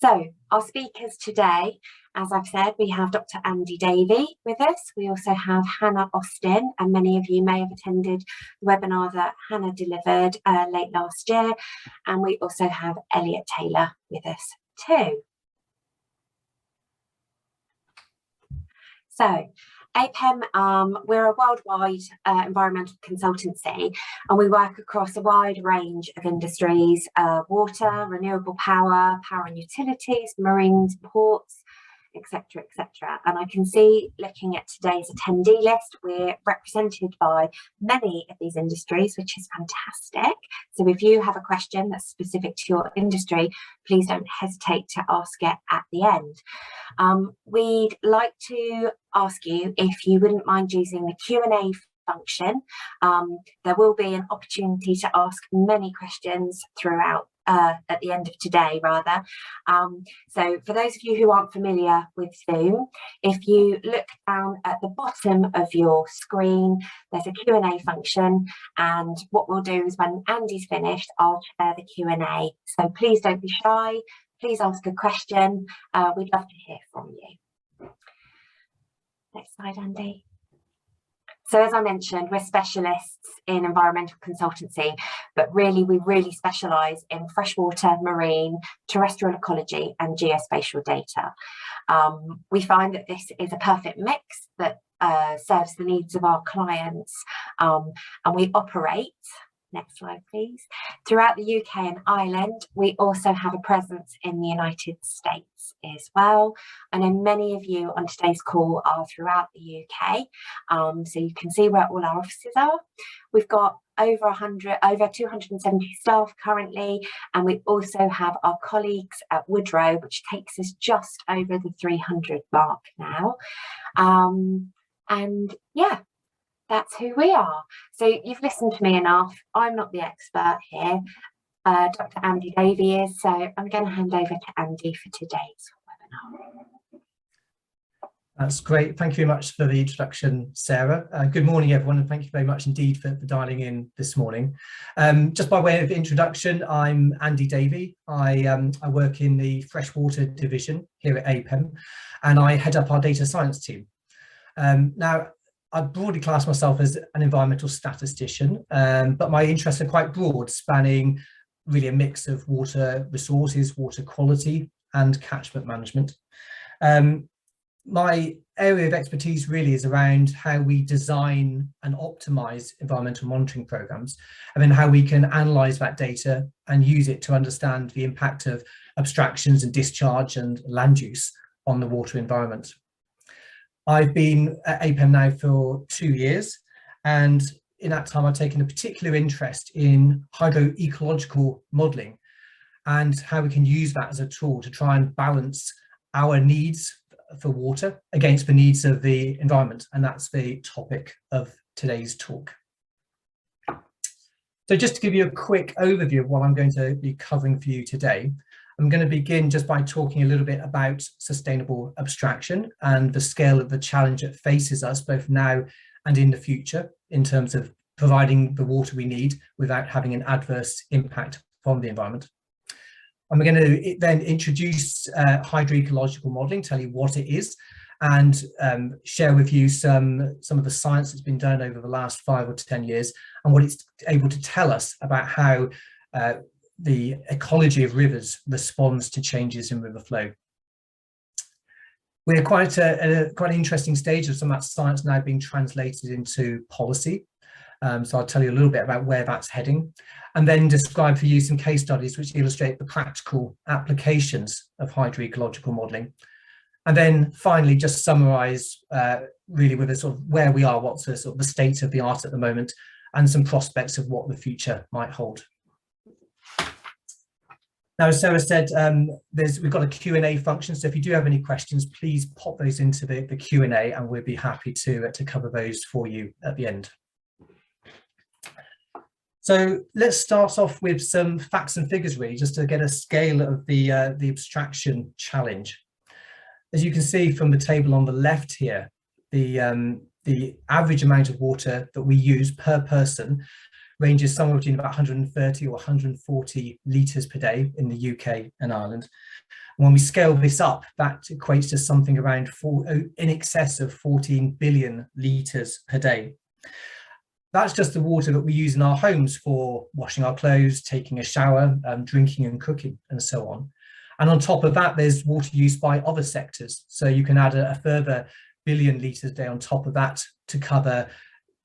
So our speakers today, as I've said, we have Dr. Andy Davey with us. We also have Hannah Austin, and many of you may have attended the webinar that Hannah delivered late last year. And we also have Elliot Taylor with us too. So APEM, we're a worldwide environmental consultancy, and we work across a wide range of industries: water, renewable power, power and utilities, marines, ports, etc., etc. And I can see, looking at today's attendee list, we're represented by many of these industries, which is fantastic. So if you have a question that's specific to your industry, please don't hesitate to ask it at the end. We'd like to ask you if you wouldn't mind using the Q&A function. There will be an opportunity to ask many questions throughout at the end of today, rather. So for those of you who aren't familiar with Zoom, if you look down at the bottom of your screen, there's a Q&A function, and what we'll do is when Andy's finished, I'll share the Q&A. So please don't be shy, please ask a question. We'd love to hear from you. Next slide, Andy. So as I mentioned, we're specialists in environmental consultancy, but really we specialise in freshwater, marine, terrestrial ecology and geospatial data. We find that this is a perfect mix that serves the needs of our clients, and we operate, next slide please, throughout the UK and Ireland. We also have a presence in the United States as well. I know many of you on today's call are throughout the UK, so you can see where all our offices are. We've got over 270 staff currently, and we also have our colleagues at Woodrow, which takes us just over the 300 mark now. And yeah, that's who we are. So you've listened to me enough. I'm not the expert here. Dr. Andy Davey is, so I'm going to hand over to Andy for today's webinar. That's great. Thank you very much for the introduction, Sarah. Good morning, everyone, and thank you very much indeed for dialing in this morning. Just by way of introduction, I'm Andy Davey. I work in the freshwater division here at APEM, and I head up our data science team. Now, I broadly class myself as an environmental statistician, but my interests are quite broad, spanning really a mix of water resources, water quality and catchment management. My area of expertise really is around how we design and optimize environmental monitoring programs, and then how we can analyze that data and use it to understand the impact of abstractions and discharge and land use on the water environment. I've been at APEM now for 2 years, and in that time I've taken a particular interest in hydroecological modelling and how we can use that as a tool to try and balance our needs for water against the needs of the environment, and that's the topic of today's talk. So just to give you a quick overview of what I'm going to be covering for you today, I'm going to begin just by talking a little bit about sustainable abstraction and the scale of the challenge that faces us both now and in the future in terms of providing the water we need without having an adverse impact from the environment. I'm going to then introduce hydroecological modelling, tell you what it is, and share with you some of the science that's been done over the last 5 or 10 years and what it's able to tell us about how the ecology of rivers responds to changes in river flow. We're quite at quite an interesting stage of some of that science now being translated into policy. So I'll tell you a little bit about where that's heading, and then describe for you some case studies which illustrate the practical applications of hydroecological modelling. And then finally just summarise really with a sort of where we are, what's the sort of the state of the art at the moment, and some prospects of what the future might hold. Now, as Sarah said, we've got a Q&A function, so if you do have any questions, please pop those into the Q&A and we'll be happy to cover those for you at the end. So let's start off with some facts and figures, really, just to get a scale of the abstraction challenge. As you can see from the table on the left here, the average amount of water that we use per person ranges somewhere between about 130 or 140 litres per day in the UK and Ireland. When we scale this up, that equates to something around in excess of 14 billion litres per day. That's just the water that we use in our homes for washing our clothes, taking a shower, drinking and cooking, and so on. And on top of that, there's water use by other sectors. So you can add a further billion litres a day on top of that to cover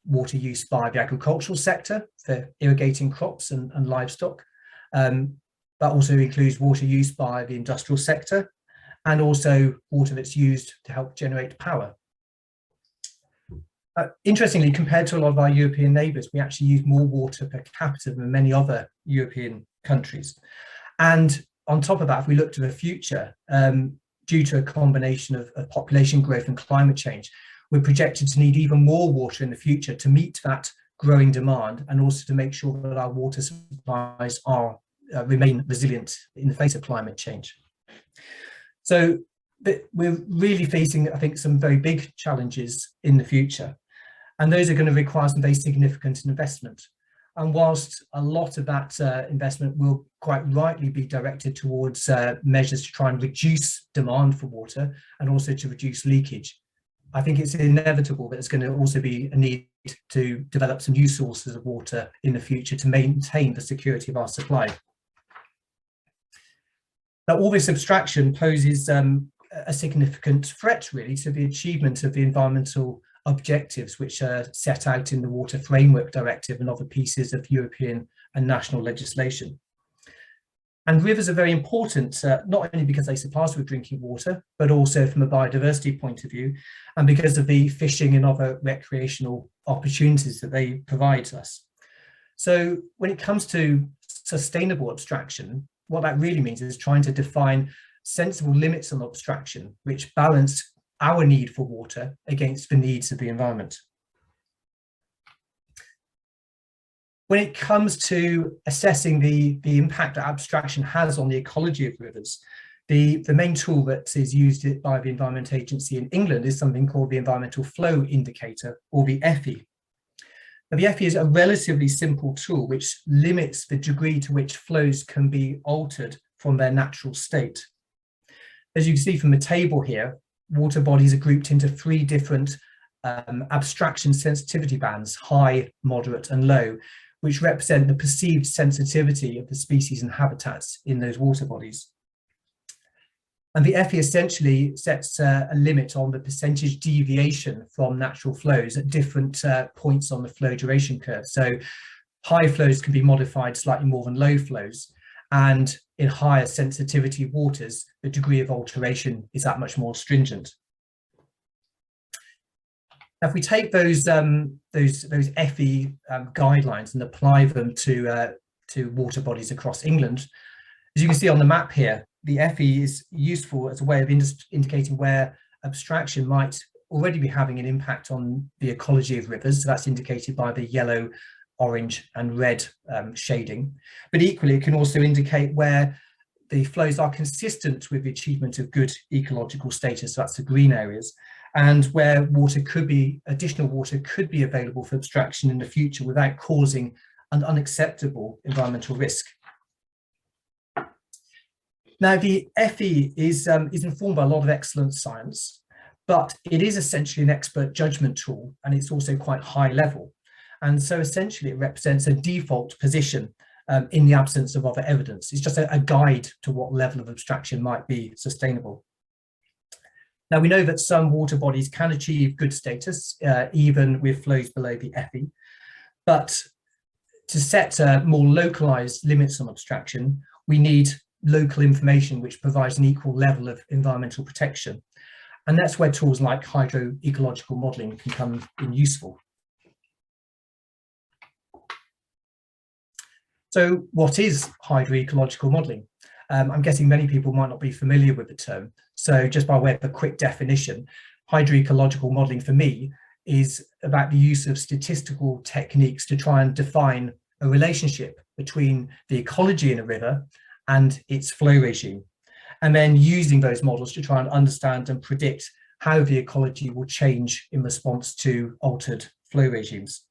water use by the agricultural sector for irrigating crops and livestock. That also includes water use by the industrial sector and also water that's used to help generate power. Interestingly, compared to a lot of our European neighbours, we actually use more water per capita than many other European countries. And on top of that, if we look to the future, due to a combination of population growth and climate change, we're projected to need even more water in the future to meet that growing demand and also to make sure that our water supplies are remain resilient in the face of climate change. So we're really facing, I think, some very big challenges in the future, and those are going to require some very significant investment. And whilst a lot of that investment will quite rightly be directed towards measures to try and reduce demand for water and also to reduce leakage, I think it's inevitable that there's going to also be a need to develop some new sources of water in the future to maintain the security of our supply. Now, all this abstraction poses a significant threat, really, to the achievement of the environmental objectives which are set out in the Water Framework Directive and other pieces of European and national legislation. And rivers are very important, not only because they supply us with drinking water, but also from a biodiversity point of view, and because of the fishing and other recreational opportunities that they provide us. So when it comes to sustainable abstraction, what that really means is trying to define sensible limits on abstraction, which balance our need for water against the needs of the environment. When it comes to assessing the impact that abstraction has on the ecology of rivers, the main tool that is used by the Environment Agency in England is something called the Environmental Flow Indicator, or the EFI. Now, the EFI is a relatively simple tool which limits the degree to which flows can be altered from their natural state. As you can see from the table here, water bodies are grouped into 3 different abstraction sensitivity bands: high, moderate and low, which represent the perceived sensitivity of the species and habitats in those water bodies. And the EFI essentially sets a limit on the percentage deviation from natural flows at different points on the flow duration curve. So high flows can be modified slightly more than low flows, and in higher sensitivity waters, the degree of alteration is that much more stringent. Now, if we take those EFI guidelines and apply them to water bodies across England, as you can see on the map here, the EFI is useful as a way of indicating where abstraction might already be having an impact on the ecology of rivers. So that's indicated by the yellow, orange and red shading. But equally, it can also indicate where the flows are consistent with the achievement of good ecological status. So that's the green areas, and where additional water could be available for abstraction in the future without causing an unacceptable environmental risk. Now, the EFI is informed by a lot of excellent science, but it is essentially an expert judgment tool, and it's also quite high level. And so essentially it represents a default position in the absence of other evidence. It's just a guide to what level of abstraction might be sustainable. Now, we know that some water bodies can achieve good status, even with flows below the EFI, but to set more localized limits on abstraction, we need local information which provides an equal level of environmental protection. And that's where tools like hydroecological modelling can come in useful. So what is hydroecological modelling? I'm guessing many people might not be familiar with the term. So just by way of a quick definition, hydroecological modelling for me is about the use of statistical techniques to try and define a relationship between the ecology in a river and its flow regime, and then using those models to try and understand and predict how the ecology will change in response to altered flow regimes.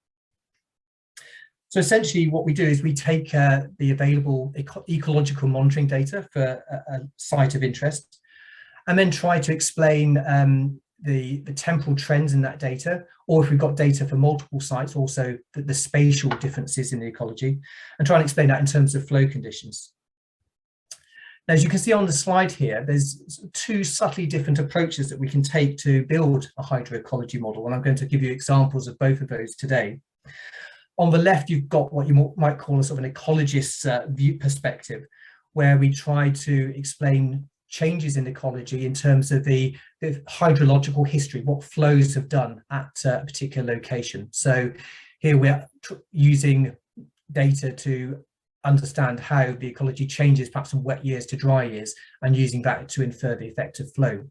So essentially what we do is we take the available ecological monitoring data for a site of interest, and then try to explain the temporal trends in that data, or if we've got data for multiple sites, also the spatial differences in the ecology, and try and explain that in terms of flow conditions. Now, as you can see on the slide here, there's two subtly different approaches that we can take to build a hydroecology model, and I'm going to give you examples of both of those today. On the left, you've got what you might call a sort of an ecologist's view perspective, where we try to explain changes in ecology in terms of the hydrological history, what flows have done at a particular location. So here we're using data to understand how the ecology changes perhaps from wet years to dry years, and using that to infer the effect of flow.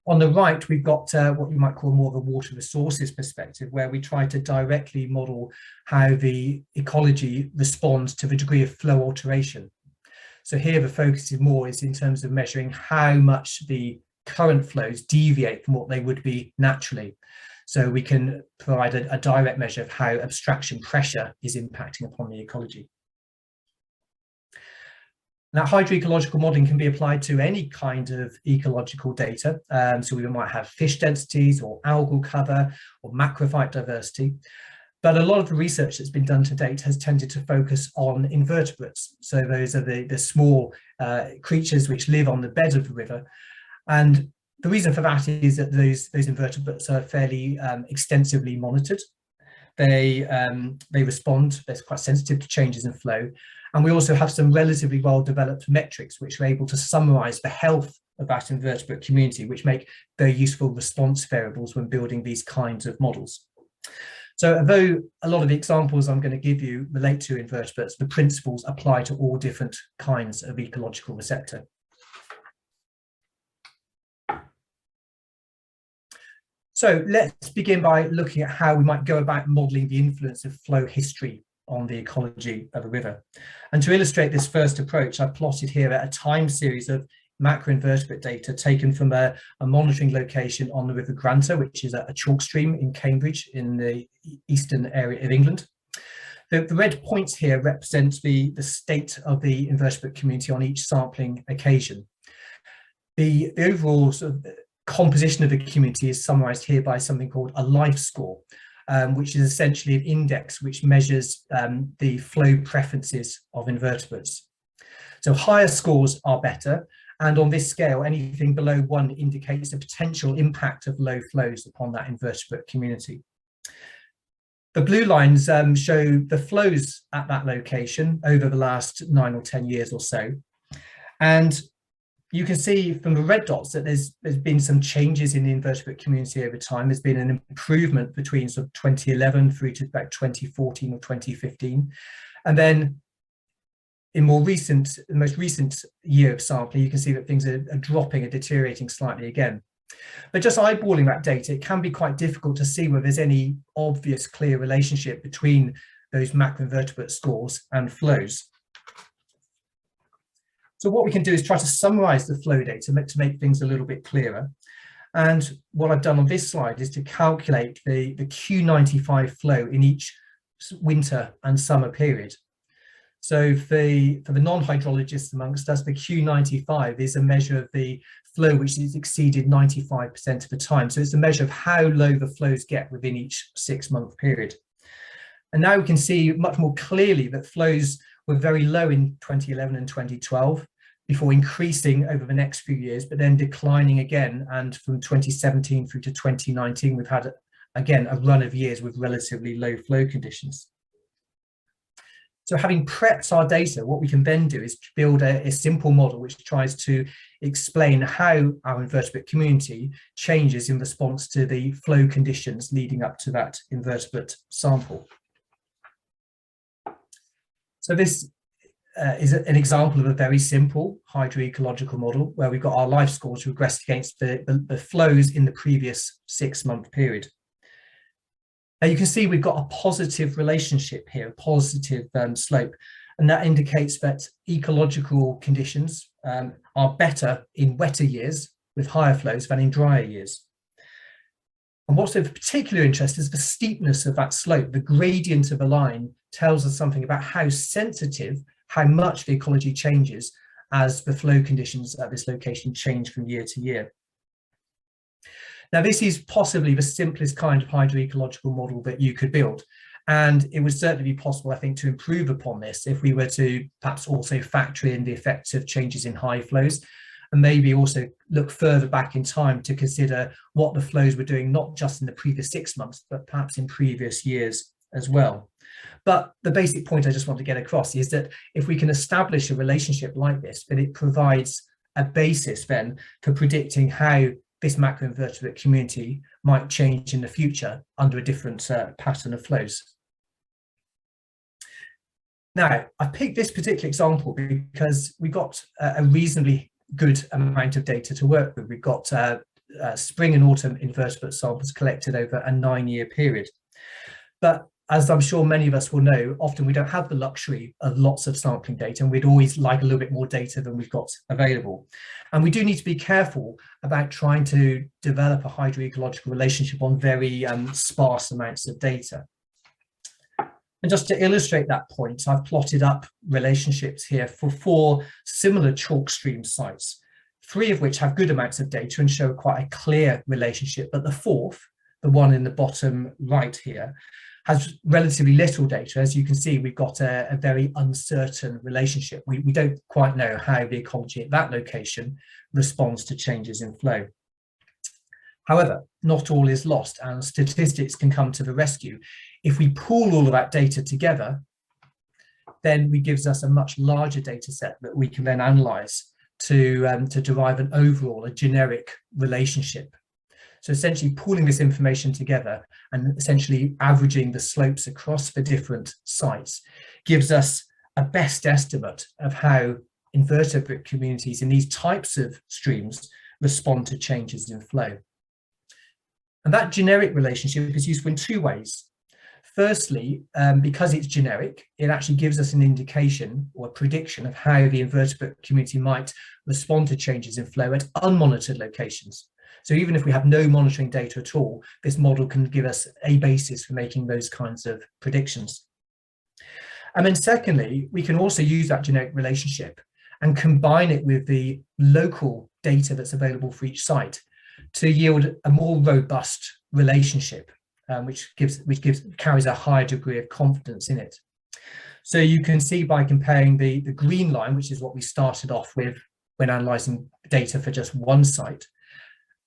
On the right, we've got what you might call more of a water resources perspective, where we try to directly model how the ecology responds to the degree of flow alteration. So here the focus is more in terms of measuring how much the current flows deviate from what they would be naturally. So we can provide a direct measure of how abstraction pressure is impacting upon the ecology. Now, hydroecological modelling can be applied to any kind of ecological data. So we might have fish densities or algal cover or macrophyte diversity. But a lot of the research that's been done to date has tended to focus on invertebrates. So those are the small creatures which live on the bed of the river. And the reason for that is that those invertebrates are fairly extensively monitored. They respond, they're quite sensitive to changes in flow. And we also have some relatively well-developed metrics which are able to summarize the health of that invertebrate community, which make very useful response variables when building these kinds of models. So although a lot of the examples I'm going to give you relate to invertebrates, the principles apply to all different kinds of ecological receptor. So let's begin by looking at how we might go about modelling the influence of flow history on the ecology of a river. And to illustrate this first approach, I plotted here a time series of macroinvertebrate data taken from a monitoring location on the River Granta, which is a chalk stream in Cambridge in the eastern area of England. The red points here represent the state of the invertebrate community on each sampling occasion. The overall sort of composition of the community is summarized here by something called a life score, which is essentially an index which measures the flow preferences of invertebrates. So higher scores are better, and on this scale, anything below 1 indicates the potential impact of low flows upon that invertebrate community. The blue lines show the flows at that location over the last 9 or 10 years or so. And you can see from the red dots that there's been some changes in the invertebrate community over time. There's been an improvement between sort of 2011 through to about 2014 or 2015. And then in the most recent year of sampling, you can see that things are dropping and deteriorating slightly again. But just eyeballing that data, it can be quite difficult to see whether there's any obvious clear relationship between those macroinvertebrate scores and flows. So what we can do is try to summarize the flow data to make things a little bit clearer. And what I've done on this slide is to calculate the Q95 flow in each winter and summer period. So for the non-hydrologists amongst us, the Q95 is a measure of the flow which is exceeded 95% of the time. So it's a measure of how low the flows get within each 6-month period. And now we can see much more clearly that flows were very low in 2011 and 2012 before increasing over the next few years, but then declining again. And from 2017 through to 2019, we've had, again, a run of years with relatively low flow conditions. So having prepped our data, what we can then do is build a simple model which tries to explain how our invertebrate community changes in response to the flow conditions leading up to that invertebrate sample. So this is an example of a very simple hydroecological model where we've got our life scores regressed against the flows in the previous 6-month period. Now you can see we've got a positive relationship here, a positive slope, and that indicates that ecological conditions are better in wetter years with higher flows than in drier years. And what's of particular interest is the steepness of that slope. The gradient of a line tells us something about how sensitive, how much the ecology changes as the flow conditions at this location change from year to year. Now, this is possibly the simplest kind of hydroecological model that you could build. And it would certainly be possible, I think, to improve upon this if we were to perhaps also factor in the effects of changes in high flows, and maybe also look further back in time to consider what the flows were doing, not just in the previous 6 months, but perhaps in previous years as well. But the basic point I just want to get across is that if we can establish a relationship like this, then it provides a basis then for predicting how this macroinvertebrate community might change in the future under a different pattern of flows. Now, I picked this particular example because we got a reasonably good amount of data to work with. We've got spring and autumn invertebrate samples collected over a 9-year period. But as I'm sure many of us will know, often we don't have the luxury of lots of sampling data, and we'd always like a little bit more data than we've got available. And we do need to be careful about trying to develop a hydroecological relationship on very sparse amounts of data. And just to illustrate that point, I've plotted up relationships here for 4 similar chalk stream sites, 3 of which have good amounts of data and show quite a clear relationship, but the 4th, the one in the bottom right here, has relatively little data. As you can see, we've got a very uncertain relationship. We don't quite know how the ecology at that location responds to changes in flow. However, not all is lost, and statistics can come to the rescue. If we pool all of that data together, then it gives us a much larger data set that we can then analyze to derive an overall, a generic relationship. So essentially pooling this information together and essentially averaging the slopes across the different sites gives us a best estimate of how invertebrate communities in these types of streams respond to changes in flow. And that generic relationship is useful in 2 ways. Firstly, because it's generic, it actually gives us an indication or a prediction of how the invertebrate community might respond to changes in flow at unmonitored locations. So even if we have no monitoring data at all, this model can give us a basis for making those kinds of predictions. And then secondly, we can also use that generic relationship and combine it with the local data that's available for each site to yield a more robust relationship, which carries a higher degree of confidence in it. So you can see by comparing the green line, which is what we started off with when analysing data for just one site,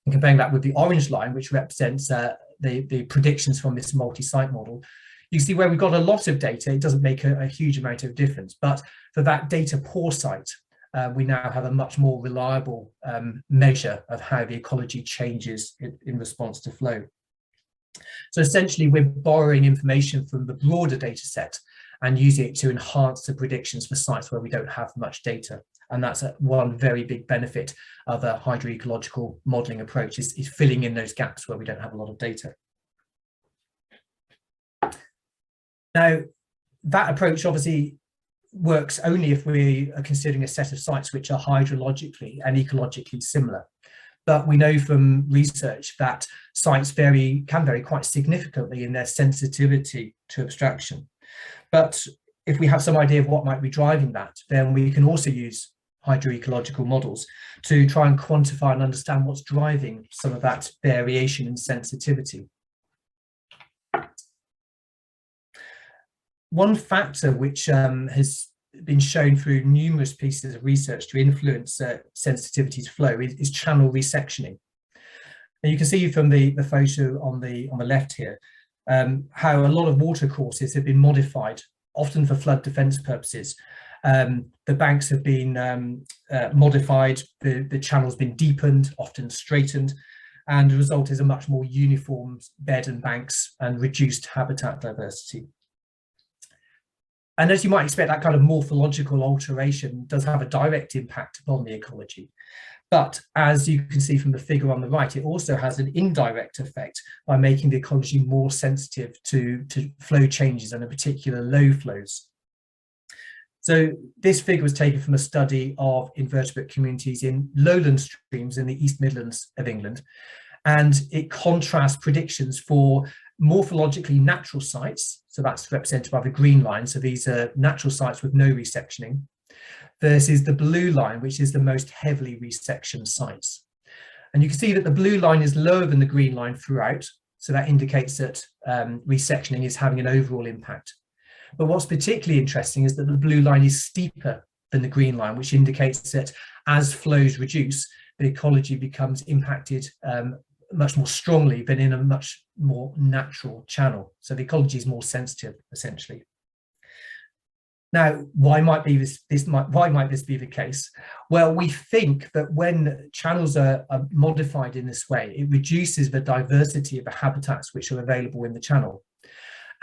and comparing that with the orange line, which represents the predictions from this multi-site model, you see where we've got a lot of data, it doesn't make a huge amount of difference. But for that data poor site, we now have a much more reliable measure of how the ecology changes in response to flow. So essentially, we're borrowing information from the broader data set and using it to enhance the predictions for sites where we don't have much data. And that's one very big benefit of a hydroecological modelling approach is filling in those gaps where we don't have a lot of data. Now, that approach obviously works only if we are considering a set of sites which are hydrologically and ecologically similar. But we know from research that sites can vary quite significantly in their sensitivity to abstraction. But if we have some idea of what might be driving that, then we can also use hydroecological models to try and quantify and understand what's driving some of that variation in sensitivity. One factor which has been shown through numerous pieces of research to influence sensitivity to flow is channel resectioning. And you can see from the photo on the left here how a lot of water courses have been modified, often for flood defence purposes. The banks have been modified, the channel's been deepened, often straightened, and the result is a much more uniform bed and banks and reduced habitat diversity. And as you might expect, that kind of morphological alteration does have a direct impact upon the ecology. But as you can see from the figure on the right, it also has an indirect effect by making the ecology more sensitive to flow changes and in particular low flows. So this figure was taken from a study of invertebrate communities in lowland streams in the East Midlands of England. and it contrasts predictions for morphologically natural sites, so that's represented by the green line, so these are natural sites with no resectioning, versus the blue line, which is the most heavily resectioned sites. And you can see that the blue line is lower than the green line throughout, so that indicates that resectioning is having an overall impact. But what's particularly interesting is that the blue line is steeper than the green line, which indicates that as flows reduce, the ecology becomes impacted much more strongly than in a much more natural channel. So the ecology is more sensitive, essentially. Now, why might this be the case? Well, we think that when channels are modified in this way, it reduces the diversity of the habitats which are available in the channel.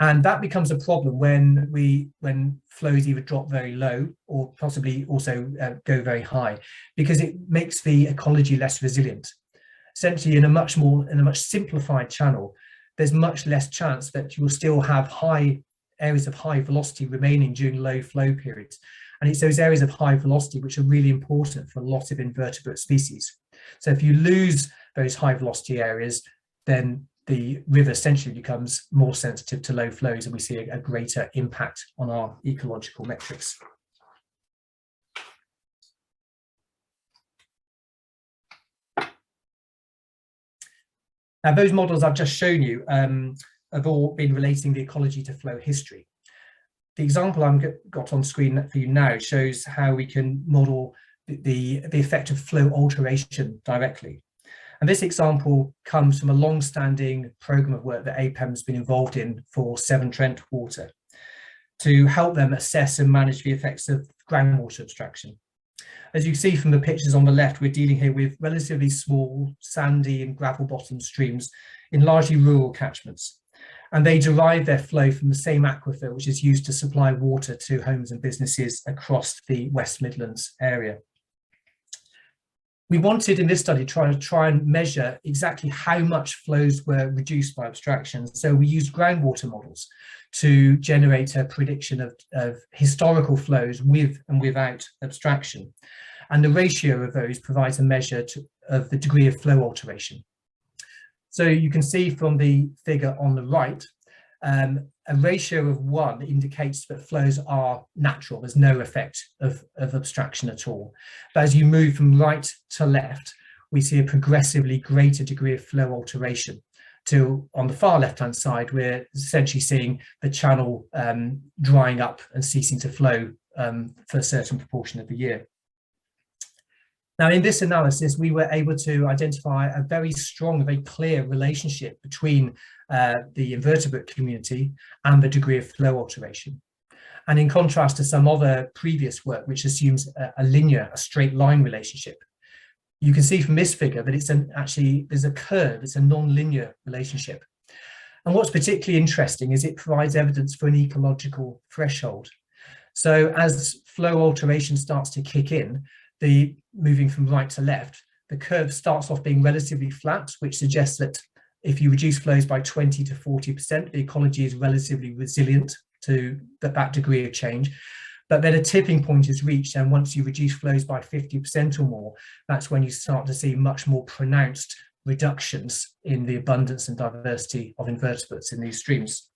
And that becomes a problem when flows either drop very low or possibly also go very high, because it makes the ecology less resilient. Essentially, in a much simplified channel, there's much less chance that you will still have areas of high velocity remaining during low flow periods. And it's those areas of high velocity which are really important for a lot of invertebrate species. So if you lose those high velocity areas, then the river essentially becomes more sensitive to low flows, and we see a greater impact on our ecological metrics. Now, those models I've just shown you have all been relating the ecology to flow history. The example I've got on screen for you now shows how we can model the effect of flow alteration directly. And this example comes from a long-standing programme of work that APEM has been involved in for Severn Trent Water to help them assess and manage the effects of groundwater abstraction. As you see from the pictures on the left, we're dealing here with relatively small sandy and gravel bottom streams in largely rural catchments. And they derive their flow from the same aquifer which is used to supply water to homes and businesses across the West Midlands area. We wanted in this study to try and measure exactly how much flows were reduced by abstraction. So we used groundwater models to generate a prediction of historical flows with and without abstraction. And the ratio of those provides a measure of the degree of flow alteration. So you can see from the figure on the right, a ratio of 1 indicates that flows are natural. There's no effect of abstraction at all. But as you move from right to left, we see a progressively greater degree of flow alteration. To on the far left-hand side, we're essentially seeing the channel drying up and ceasing to flow for a certain proportion of the year. Now, in this analysis, we were able to identify a very strong, very clear relationship between the invertebrate community and the degree of flow alteration. And in contrast to some other previous work, which assumes a straight line relationship, you can see from this figure that there's a curve, it's a non-linear relationship. And what's particularly interesting is it provides evidence for an ecological threshold. So as flow alteration starts to kick in, moving from right to left, the curve starts off being relatively flat, which suggests that if you reduce flows by 20 to 40%, the ecology is relatively resilient to that degree of change. But then a tipping point is reached, and once you reduce flows by 50% or more, that's when you start to see much more pronounced reductions in the abundance and diversity of invertebrates in these streams.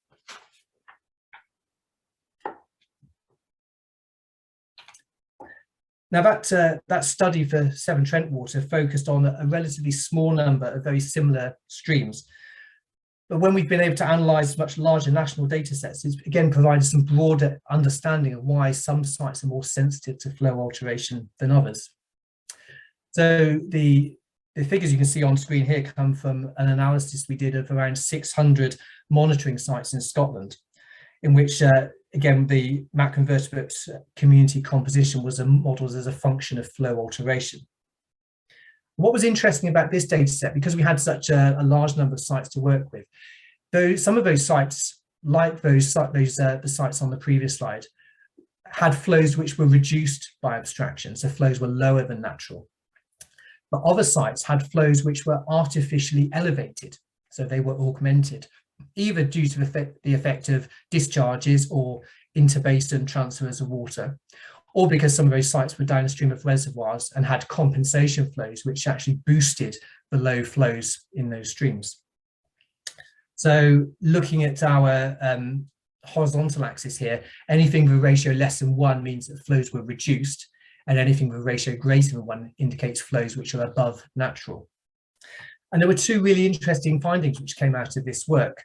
Now that study for Severn Trent Water focused on a relatively small number of very similar streams. But when we've been able to analyse much larger national data sets, it's again provided some broader understanding of why some sites are more sensitive to flow alteration than others. So the figures you can see on screen here come from an analysis we did of around 600 monitoring sites in Scotland, in which again, the macroinvertebrate community composition was modelled as a function of flow alteration. What was interesting about this data set, because we had such a large number of sites to work with, though some of those sites, like the sites on the previous slide, had flows which were reduced by abstraction, so flows were lower than natural. But other sites had flows which were artificially elevated, so they were augmented, either due to the effect of discharges or interbasin transfers of water, or because some of those sites were downstream of reservoirs and had compensation flows, which actually boosted the low flows in those streams. So looking at our horizontal axis here, anything with a ratio less than 1 means that flows were reduced, and anything with a ratio greater than 1 indicates flows which are above natural. And there were two really interesting findings which came out of this work.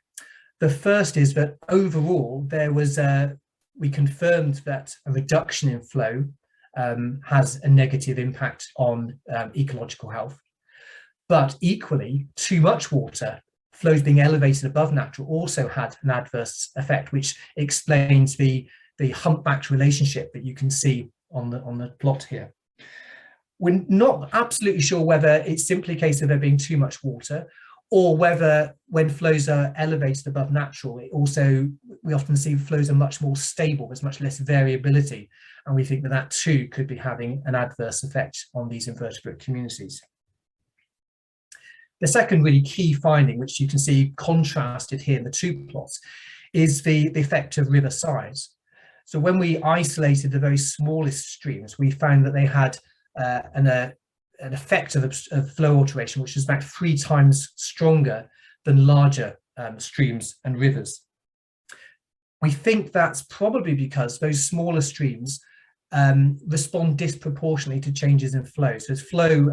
The first is that overall there was we confirmed that a reduction in flow has a negative impact on ecological health, but equally too much water, flows being elevated above natural, also had an adverse effect, which explains the humpbacked relationship that you can see on the plot here. We're not absolutely sure whether it's simply a case of there being too much water, or whether when flows are elevated above natural, we often see flows are much more stable, there's much less variability, and we think that that too could be having an adverse effect on these invertebrate communities. The second really key finding, which you can see contrasted here in the two plots, is the effect of river size. So when we isolated the very smallest streams, we found that they had an effect of flow alteration which is about 3 times stronger than larger streams and rivers. We think that's probably because those smaller streams respond disproportionately to changes in flow. So as flow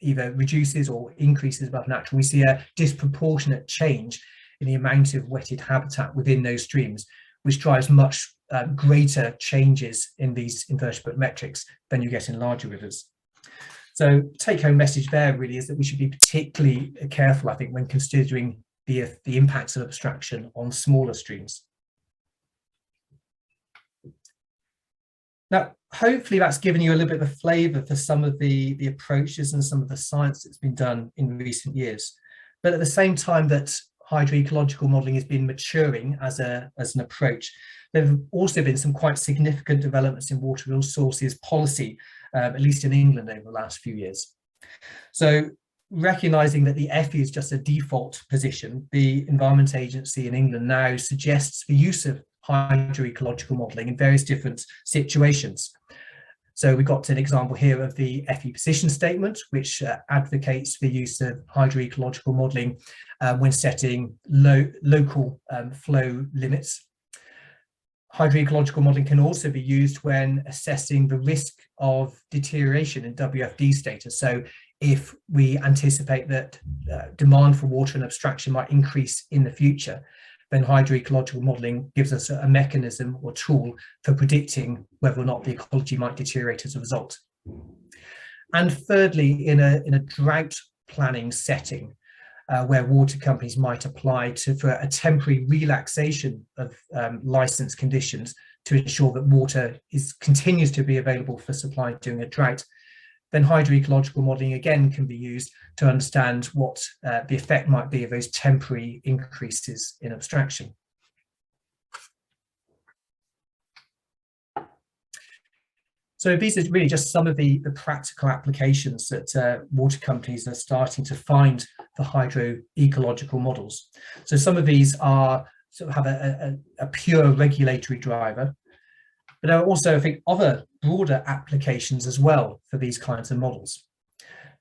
either reduces or increases above natural, we see a disproportionate change in the amount of wetted habitat within those streams, which drives much greater changes in these invertebrate metrics than you get in larger rivers. So take-home message there really is that we should be particularly careful, I think, when considering the impacts of abstraction on smaller streams. Now, hopefully that's given you a little bit of a flavour for some of the approaches and some of the science that's been done in recent years. But at the same time that hydroecological modelling has been maturing as an approach, there have also been some quite significant developments in water resources policy, at least in England over the last few years. So recognising that the EFI is just a default position, the Environment Agency in England now suggests the use of hydroecological modelling in various different situations. So we've got an example here of the EFI position statement, which advocates the use of hydroecological modelling when setting local flow limits. Hydroecological modelling can also be used when assessing the risk of deterioration in WFD status. So if we anticipate that demand for water and abstraction might increase in the future, then hydroecological modelling gives us a mechanism or tool for predicting whether or not the ecology might deteriorate as a result. And thirdly, in a drought planning setting, where water companies might apply for a temporary relaxation of licence conditions to ensure that water continues to be available for supply during a drought, then hydroecological modelling again can be used to understand what the effect might be of those temporary increases in abstraction. So these are really just some of the practical applications that water companies are starting to find for hydroecological models. So some of these are sort of have a pure regulatory driver, but there are also, I think, other broader applications as well for these kinds of models,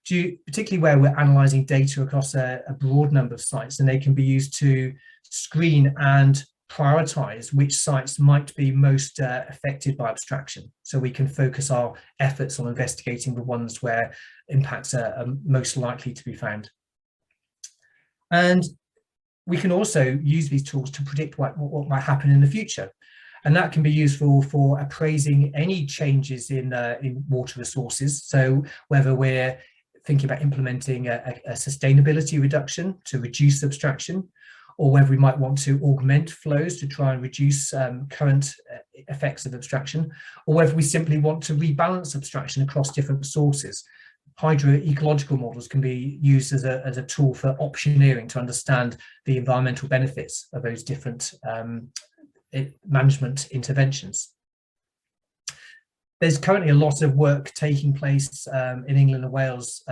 particularly where we're analysing data across a broad number of sites, and they can be used to screen and prioritise which sites might be most affected by abstraction. So we can focus our efforts on investigating the ones where impacts are most likely to be found. And we can also use these tools to predict what might happen in the future. And that can be useful for appraising any changes in water resources. So whether we're thinking about implementing a sustainability reduction to reduce abstraction, or whether we might want to augment flows to try and reduce current effects of abstraction, or whether we simply want to rebalance abstraction across different sources. Hydroecological models can be used as a tool for optioneering to understand the environmental benefits of those different management interventions. There's currently a lot of work taking place in England and Wales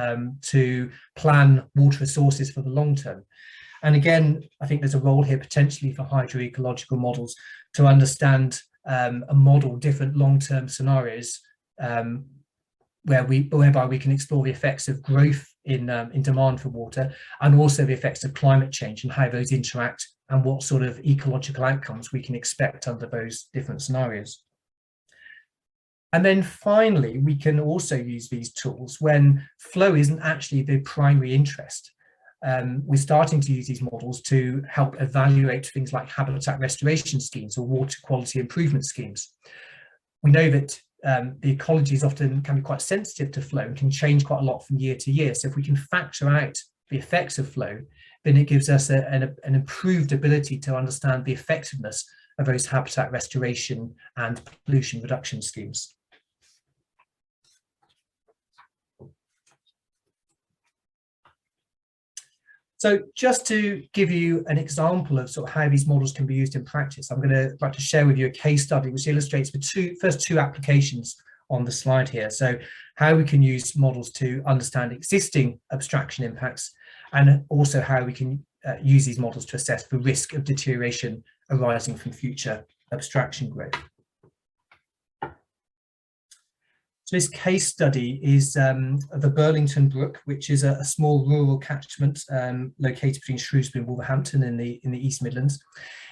to plan water resources for the long term. And again, I think there's a role here potentially for hydroecological models to understand and model different long-term scenarios whereby we can explore the effects of growth in demand for water, and also the effects of climate change and how those interact, and what sort of ecological outcomes we can expect under those different scenarios. And then finally, we can also use these tools when flow isn't actually the primary interest. We're starting to use these models to help evaluate things like habitat restoration schemes or water quality improvement schemes. We know that the ecologies often can be quite sensitive to flow and can change quite a lot from year to year. So if we can factor out the effects of flow, then it gives us an improved ability to understand the effectiveness of those habitat restoration and pollution reduction schemes. So just to give you an example of sort of how these models can be used in practice, I'm like to share with you a case study which illustrates the first two applications on the slide here. So how we can use models to understand existing abstraction impacts, and also how we can use these models to assess the risk of deterioration arising from future abstraction growth. So this case study is the Burlington Brook, which is a small rural catchment located between Shrewsbury and Wolverhampton in the East Midlands.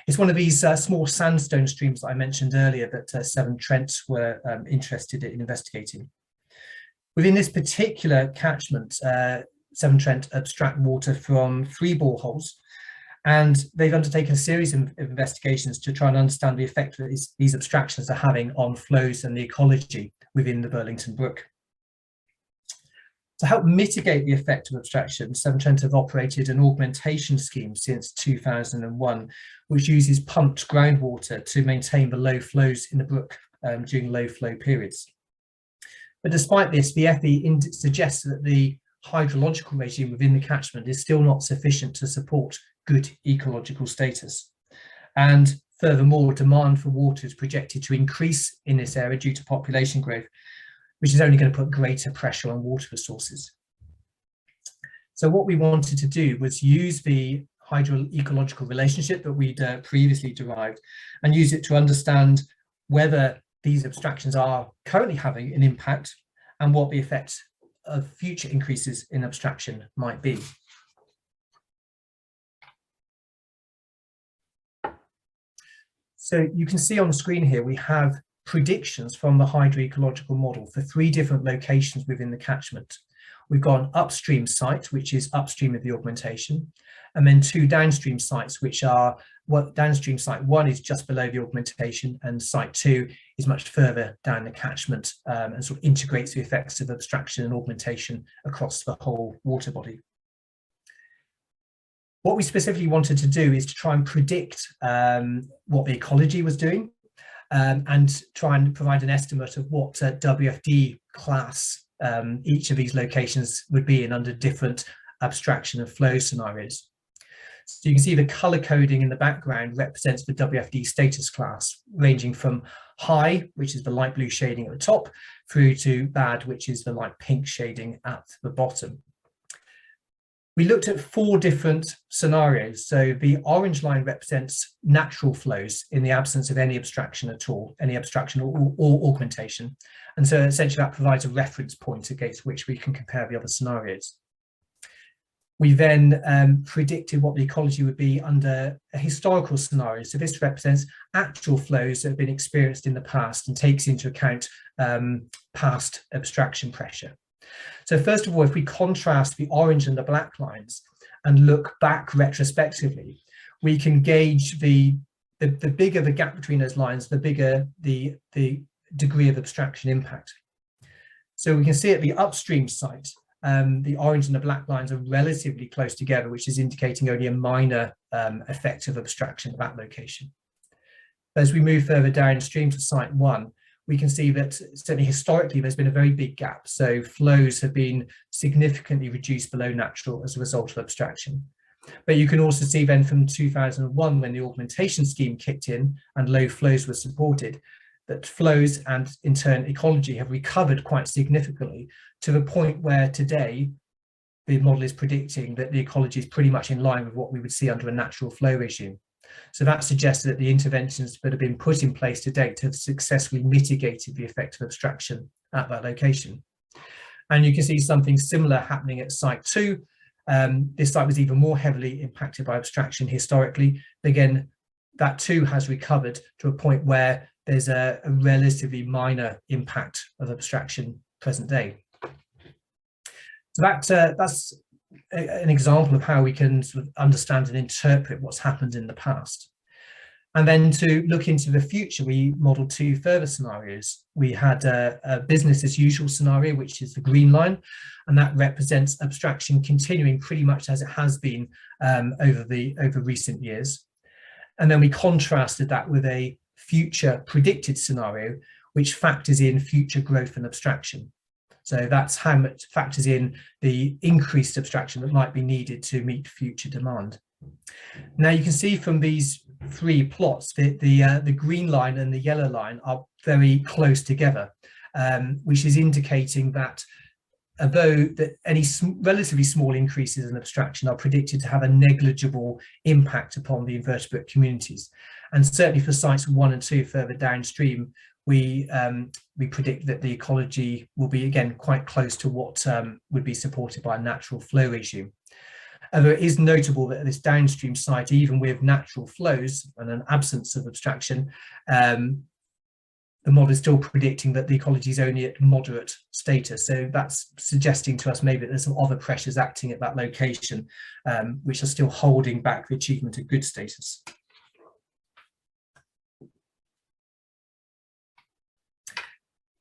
It's one of these small sandstone streams that I mentioned earlier that Severn Trent were interested in investigating. Within this particular catchment, Severn Trent abstract water from 3 boreholes, and they've undertaken a series of investigations to try and understand the effect that these abstractions are having on flows and the ecology within the Burlington Brook. To help mitigate the effect of abstraction, Severn Trent have operated an augmentation scheme since 2001, which uses pumped groundwater to maintain the low flows in the brook during low flow periods. But despite this, the FE suggests that the hydrological regime within the catchment is still not sufficient to support good ecological status. And furthermore, demand for water is projected to increase in this area due to population growth, which is only going to put greater pressure on water resources. So what we wanted to do was use the hydroecological relationship that we'd previously derived, and use it to understand whether these abstractions are currently having an impact, and what the effect of future increases in abstraction might be. So you can see on the screen here, we have predictions from the hydroecological model for 3 different locations within the catchment. We've got an upstream site, which is upstream of the augmentation, and then 2 downstream sites, which are downstream site 1 is just below the augmentation, and site 2 is much further down the catchment, and sort of integrates the effects of abstraction and augmentation across the whole water body. What we specifically wanted to do is to try and predict what the ecology was doing, and try and provide an estimate of what WFD class each of these locations would be in under different abstraction and flow scenarios. So you can see the color coding in the background represents the WFD status class, ranging from high, which is the light blue shading at the top, through to bad, which is the light pink shading at the bottom. We looked at 4 different scenarios. So the orange line represents natural flows in the absence of any abstraction at all, any abstraction or augmentation. And so essentially that provides a reference point against which we can compare the other scenarios. We then predicted what the ecology would be under a historical scenario. So this represents actual flows that have been experienced in the past and takes into account past abstraction pressure. So first of all, if we contrast the orange and the black lines and look back retrospectively, we can gauge the bigger the gap between those lines, the bigger the degree of abstraction impact. So we can see at the upstream site, the orange and the black lines are relatively close together, which is indicating only a minor effect of abstraction at that location. As we move further downstream to site 1, we can see that certainly historically there's been a very big gap. So flows have been significantly reduced below natural as a result of abstraction. But you can also see then from 2001, when the augmentation scheme kicked in and low flows were supported, that flows and in turn ecology have recovered quite significantly to the point where today the model is predicting that the ecology is pretty much in line with what we would see under a natural flow regime. So that suggests that the interventions that have been put in place to date have successfully mitigated the effect of abstraction at that location. And you can see something similar happening at site 2. This site was even more heavily impacted by abstraction historically. Again, that too has recovered to a point where there's a relatively minor impact of abstraction present day. So that's an example of how we can sort of understand and interpret what's happened in the past. And then to look into the future, we modeled 2 further scenarios. We had a business as usual scenario, which is the green line, and that represents abstraction continuing pretty much as it has been over recent years. And then we contrasted that with a future predicted scenario, which factors in future growth and abstraction. So that's how much factors in the increased abstraction that might be needed to meet future demand. Now you can see from these 3 plots that the green line and the yellow line are very close together, which is indicating that although that any relatively small increases in abstraction are predicted to have a negligible impact upon the invertebrate communities. And certainly for sites 1 and 2 further downstream, we predict that the ecology will be again quite close to what would be supported by a natural flow regime. Although it is notable that at this downstream site, even with natural flows and an absence of abstraction, the model is still predicting that the ecology is only at moderate status. So that's suggesting to us maybe there's some other pressures acting at that location, which are still holding back the achievement of good status.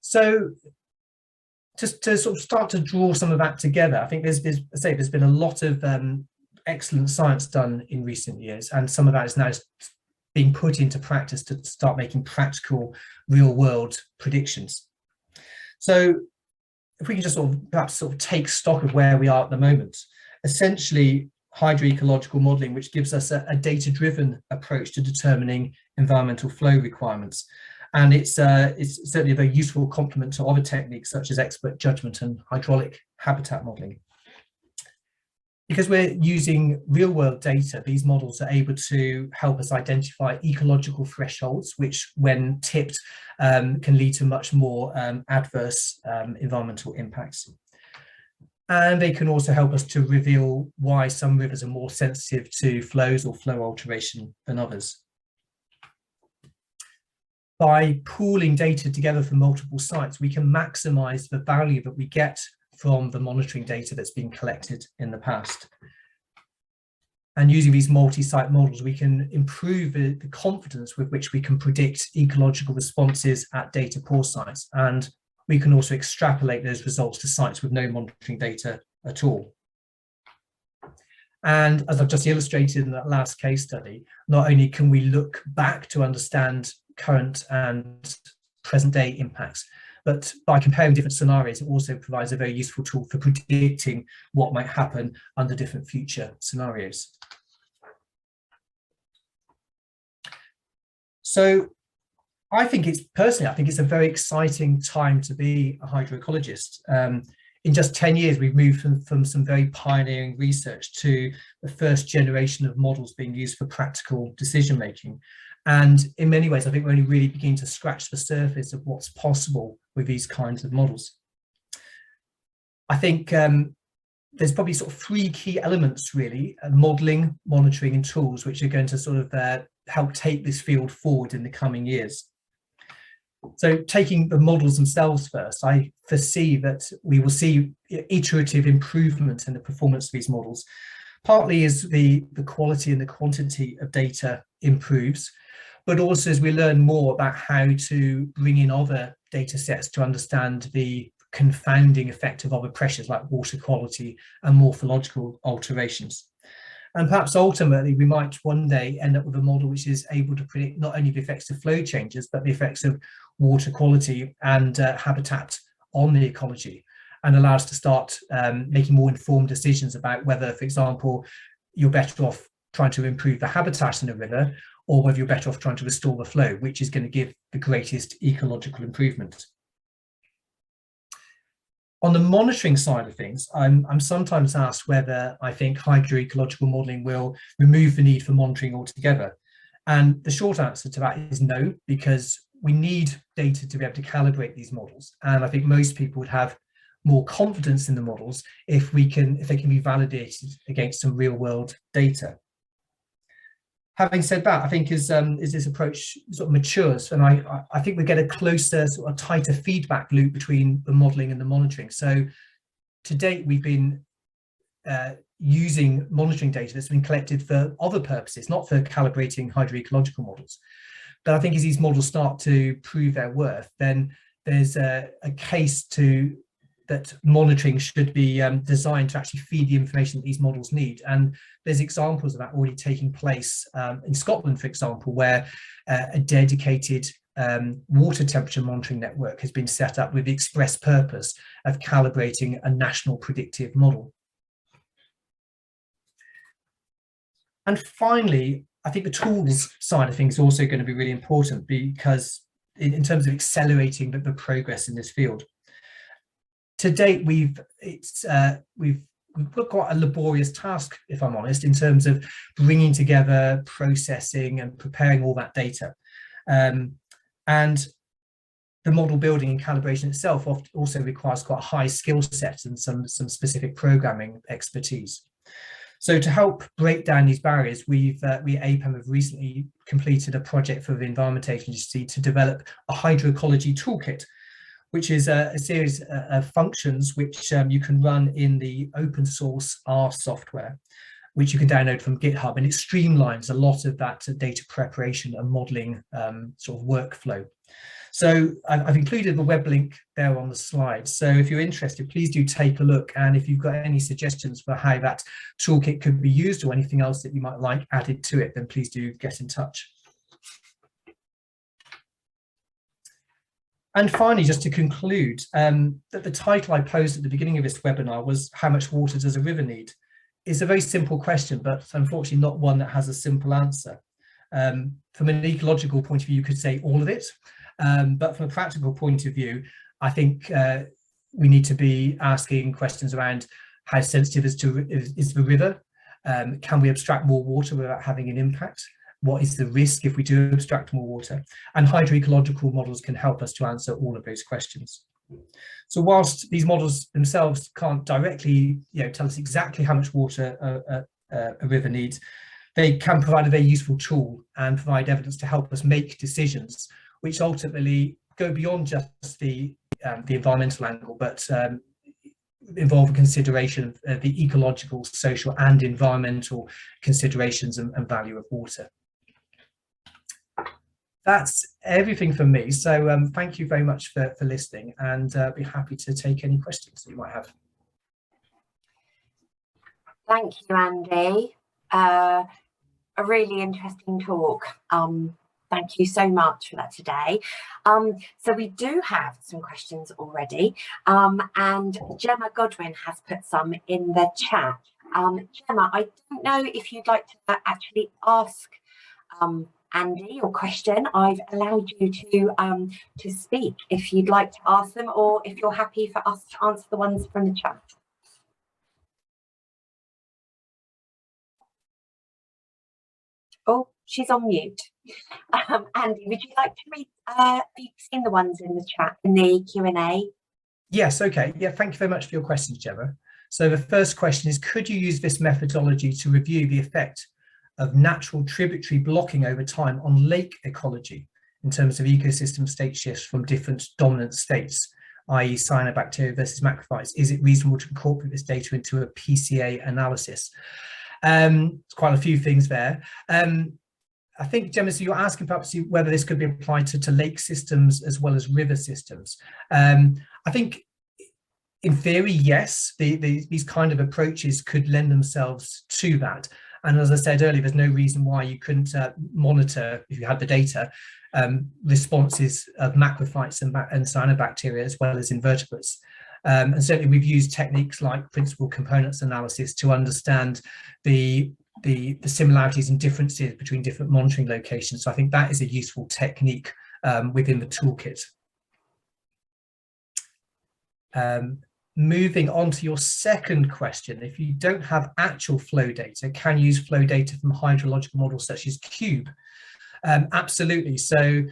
So just to sort of start to draw some of that together, I think there's been a lot of excellent science done in recent years, and some of that is now being put into practice to start making practical real world predictions. So if we can just perhaps take stock of where we are at the moment, essentially hydroecological modelling, which gives us a data-driven approach to determining environmental flow requirements. And it's certainly a very useful complement to other techniques such as expert judgment and hydraulic habitat modelling. Because we're using real-world data, these models are able to help us identify ecological thresholds, which, when tipped, can lead to much more adverse environmental impacts. And they can also help us to reveal why some rivers are more sensitive to flows or flow alteration than others. By pooling data together from multiple sites, we can maximize the value that we get from the monitoring data that's been collected in the past. And using these multi-site models, we can improve the confidence with which we can predict ecological responses at data poor sites. And we can also extrapolate those results to sites with no monitoring data at all. And as I've just illustrated in that last case study, not only can we look back to understand current and present day impacts, but by comparing different scenarios, it also provides a very useful tool for predicting what might happen under different future scenarios. So I think it's a very exciting time to be a hydroecologist. In just 10 years, we've moved from some very pioneering research to the first generation of models being used for practical decision making. And in many ways, I think we're only really beginning to scratch the surface of what's possible with these kinds of models. I think there's probably 3 key elements really: modelling, monitoring and tools, which are going to help take this field forward in the coming years. So taking the models themselves first, I foresee that we will see iterative improvement in the performance of these models. Partly as the quality and the quantity of data improves, but also as we learn more about how to bring in other data sets to understand the confounding effect of other pressures like water quality and morphological alterations. And perhaps ultimately we might one day end up with a model which is able to predict not only the effects of flow changes, but the effects of water quality and habitat on the ecology, and allow us to start making more informed decisions about whether, for example, you're better off trying to improve the habitat in a river, or whether you're better off trying to restore the flow, which is going to give the greatest ecological improvement. On the monitoring side of things, I'm sometimes asked whether I think hydroecological modelling will remove the need for monitoring altogether. And the short answer to that is no, because we need data to be able to calibrate these models. And I think most people would have more confidence in the models if they can be validated against some real world data. Having said that, I think as this approach sort of matures, and I think we get a closer, sort of tighter feedback loop between the modelling and the monitoring. So to date, we've been using monitoring data that's been collected for other purposes, not for calibrating hydroecological models. But I think as these models start to prove their worth, then there's a case that monitoring should be designed to actually feed the information that these models need. And there's examples of that already taking place in Scotland, for example, where a dedicated water temperature monitoring network has been set up with the express purpose of calibrating a national predictive model. And finally, I think the tools side of things is also going to be really important, because in terms of accelerating the progress in this field. To date, we've got quite a laborious task, if I'm honest, in terms of bringing together, processing and preparing all that data. And the model building and calibration itself also requires quite a high skill set and some specific programming expertise. So to help break down these barriers, we at APAM have recently completed a project for the Environment Agency to develop a Hydroecology Toolkit, which is a series of functions which you can run in the open source R software, which you can download from GitHub, and it streamlines a lot of that data preparation and modeling sort of workflow. So I've included the web link there on the slide. So if you're interested, please do take a look. And if you've got any suggestions for how that toolkit could be used or anything else that you might like added to it, then please do get in touch. And finally, just to conclude, that the title I posed at the beginning of this webinar was "How much water does a river need?" It's a very simple question, but unfortunately not one that has a simple answer. From an ecological point of view, you could say all of it. But from a practical point of view, I think we need to be asking questions around how sensitive is the river? Can we abstract more water without having an impact? What is the risk if we do abstract more water? And hydroecological models can help us to answer all of those questions. So whilst these models themselves can't directly tell us exactly how much water a river needs, they can provide a very useful tool and provide evidence to help us make decisions which ultimately go beyond just the environmental angle, but involve a consideration of the ecological, social and environmental considerations and value of water. That's everything from me. So thank you very much for listening, and be happy to take any questions that you might have. Thank you, Andy. A really interesting talk. Thank you so much for that today. So we do have some questions already, and Gemma Godwin has put some in the chat. Gemma, I don't know if you'd like to actually ask Andy your question. I've allowed you to speak if you'd like to ask them, or if you're happy for us to answer the ones from the chat. Oh, she's on mute. Andy, would you like to read? Have you seen the ones in the chat, in the Q&A? Yes, okay. Yeah, thank you very much for your questions, Gemma. So the first question is, could you use this methodology to review the effect of natural tributary blocking over time on lake ecology in terms of ecosystem state shifts from different dominant states, i.e. cyanobacteria versus macrophytes? Is it reasonable to incorporate this data into a PCA analysis? It's quite a few things there. I think, Gemma, so you're asking perhaps whether this could be applied to lake systems as well as river systems. I think in theory, yes, these kind of approaches could lend themselves to that. And as I said earlier, there's no reason why you couldn't monitor, if you had the data, responses of macrophytes and cyanobacteria as well as invertebrates. And certainly we've used techniques like principal components analysis to understand the similarities and differences between different monitoring locations. So I think that is a useful technique within the toolkit. Moving on to your second question, if you don't have actual flow data, can you use flow data from hydrological models such as Cube? Absolutely. So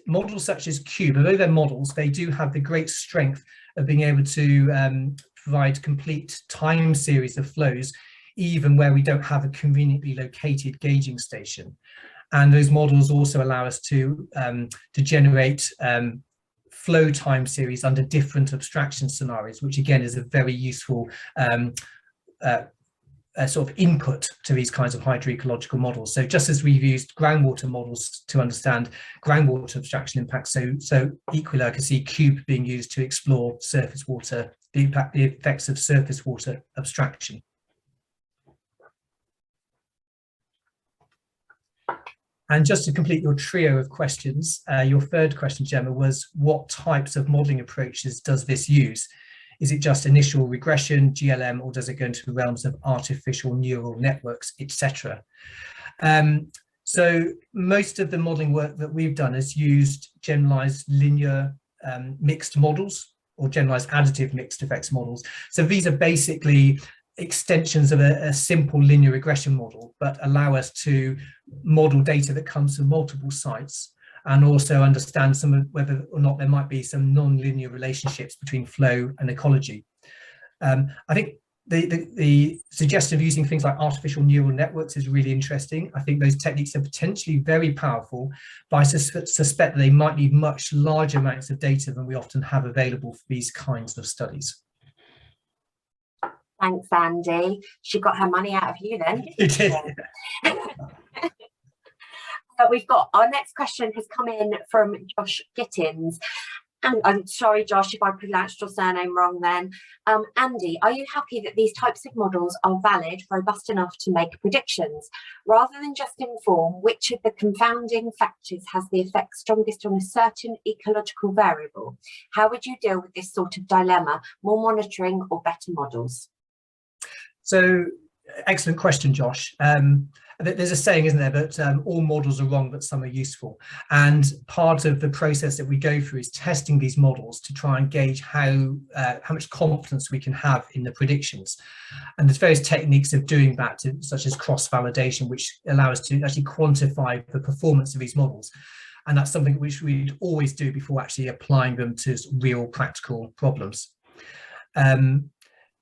models such as Cube, although they're models, they do have the great strength of being able to provide complete time series of flows, even where we don't have a conveniently located gauging station. And those models also allow us to generate flow time series under different abstraction scenarios, which again is a very useful sort of input to these kinds of hydroecological models. So just as we've used groundwater models to understand groundwater abstraction impacts, so equally I can see Cube being used to explore surface water, the effects of surface water abstraction. And just to complete your trio of questions, your third question, Gemma, was what types of modelling approaches does this use? Is it just initial regression, GLM, or does it go into the realms of artificial neural networks, etc.? So most of the modelling work that we've done has used generalised linear mixed models or generalised additive mixed effects models. So these are basically extensions of a simple linear regression model, but allow us to model data that comes from multiple sites and also understand some of whether or not there might be some non-linear relationships between flow and ecology. I think the suggestion of using things like artificial neural networks is really interesting. I think those techniques are potentially very powerful, but I suspect that they might need much larger amounts of data than we often have available for these kinds of studies. Thanks, Andy. She got her money out of you then, didn't she? But we've got our next question has come in from Josh Gittins. And I'm sorry, Josh, if I pronounced your surname wrong then. Andy, are you happy that these types of models are valid, robust enough to make predictions? Rather than just inform which of the confounding factors has the effect strongest on a certain ecological variable, how would you deal with this sort of dilemma? More monitoring or better models? So, excellent question, Josh. There's a saying, isn't there, that all models are wrong, but some are useful. And part of the process that we go through is testing these models to try and gauge how much confidence we can have in the predictions. And there's various techniques of doing that, such as cross-validation, which allow us to actually quantify the performance of these models. And that's something which we'd always do before actually applying them to real practical problems.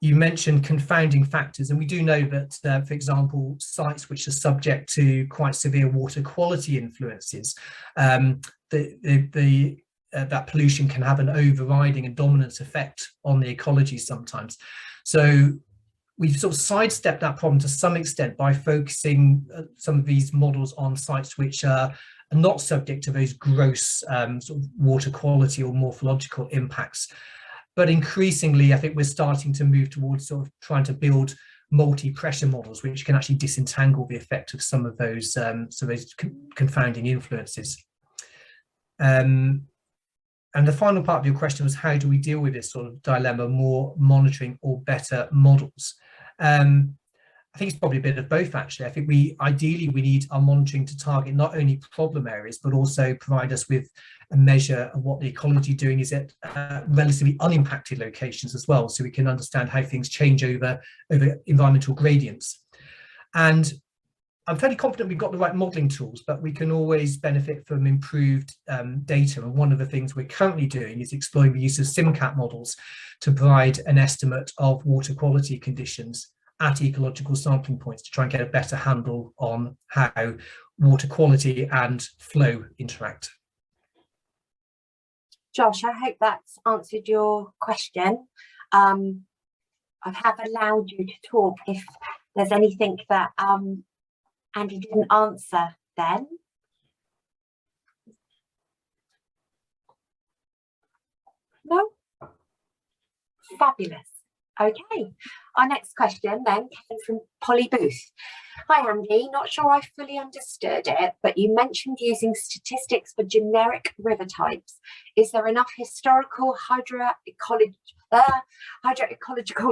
You mentioned confounding factors, and we do know that, for example, sites which are subject to quite severe water quality influences, that pollution can have an overriding and dominant effect on the ecology sometimes. So we've sort of sidestepped that problem to some extent by focusing some of these models on sites which are not subject to those gross sort of water quality or morphological impacts. But increasingly, I think we're starting to move towards sort of trying to build multi-pressure models, which can actually disentangle the effect of some of those confounding influences. And the final part of your question was, how do we deal with this sort of dilemma, more monitoring or better models? I think it's probably a bit of both, actually. I think ideally we need our monitoring to target not only problem areas, but also provide us with a measure of what the ecology doing is at relatively unimpacted locations as well, so we can understand how things change over environmental gradients. And I'm fairly confident we've got the right modelling tools, but we can always benefit from improved data. And one of the things we're currently doing is exploring the use of SimCat models to provide an estimate of water quality conditions at ecological sampling points to try and get a better handle on how water quality and flow interact. Josh, I hope that's answered your question. I have allowed you to talk if there's anything that Andy didn't answer then. No? Fabulous. Okay, our next question then came from Polly Booth. Hi Andy, not sure I fully understood it, but you mentioned using statistics for generic river types. Is there enough historical hydroecological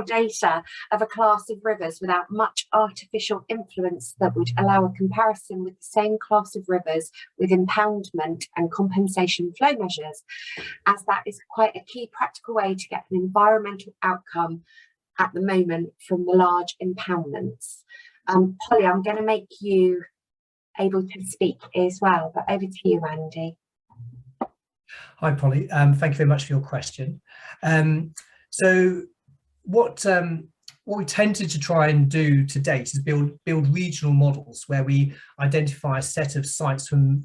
data of a class of rivers without much artificial influence that would allow a comparison with the same class of rivers with impoundment and compensation flow measures, as that is quite a key practical way to get an environmental outcome at the moment from the large impoundments? Polly, I'm going to make you able to speak as well, but over to you, Andy. Hi, Polly. Thank you very much for your question. So what we tended to try and do to date is build regional models where we identify a set of sites from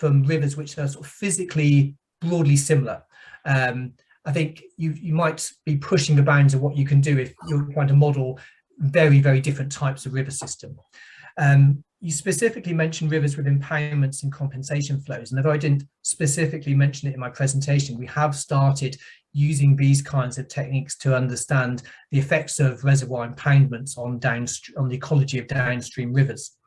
rivers which are sort of physically broadly similar. I think you might be pushing the bounds of what you can do if you're trying to model very, very different types of river system. You specifically mentioned rivers with impoundments and compensation flows, and although I didn't specifically mention it in my presentation, we have started using these kinds of techniques to understand the effects of reservoir impoundments on the ecology of downstream rivers.